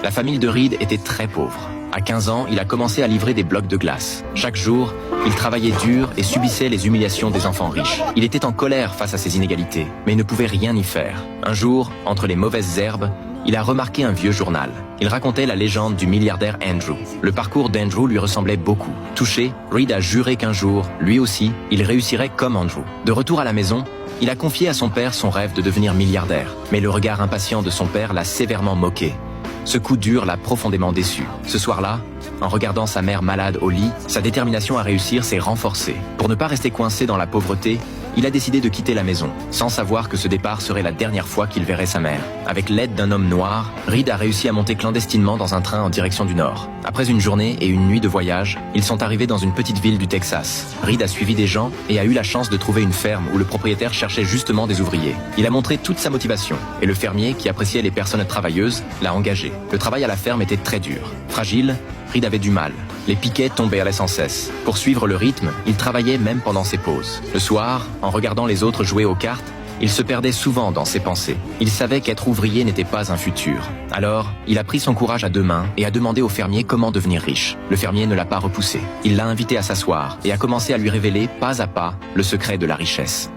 La famille de Reed était très pauvre. À 15 ans, il a commencé à livrer des blocs de glace. Chaque jour, il travaillait dur et subissait les humiliations des enfants riches. Il était en colère face à ces inégalités, mais il ne pouvait rien y faire. Un jour, entre les mauvaises herbes, il a remarqué un vieux journal. Il racontait la légende du milliardaire Andrew. Le parcours d'Andrew lui ressemblait beaucoup. Touché, Reed a juré qu'un jour, lui aussi, il réussirait comme Andrew. De retour à la maison, il a confié à son père son rêve de devenir milliardaire. Mais le regard impatient de son père l'a sévèrement moqué. Ce coup dur l'a profondément déçu. Ce soir-là, en regardant sa mère malade au lit, sa détermination à réussir s'est renforcée. Pour ne pas rester coincé dans la pauvreté, il a décidé de quitter la maison, sans savoir que ce départ serait la dernière fois qu'il verrait sa mère. Avec l'aide d'un homme noir, Reed a réussi à monter clandestinement dans un train en direction du nord. Après une journée et une nuit de voyage, ils sont arrivés dans une petite ville du Texas. Reed a suivi des gens et a eu la chance de trouver une ferme où le propriétaire cherchait justement des ouvriers. Il a montré toute sa motivation, et le fermier, qui appréciait les personnes travailleuses, l'a engagé. Le travail à la ferme était très dur. Fragile, Reed avait du mal. Les piquets tombaient sans cesse. Pour suivre le rythme, il travaillait même pendant ses pauses. Le soir, en regardant les autres jouer aux cartes, il se perdait souvent dans ses pensées. Il savait qu'être ouvrier n'était pas un futur. Alors, il a pris son courage à deux mains et a demandé au fermier comment devenir riche. Le fermier ne l'a pas repoussé. Il l'a invité à s'asseoir et a commencé à lui révéler pas à pas le secret de la richesse.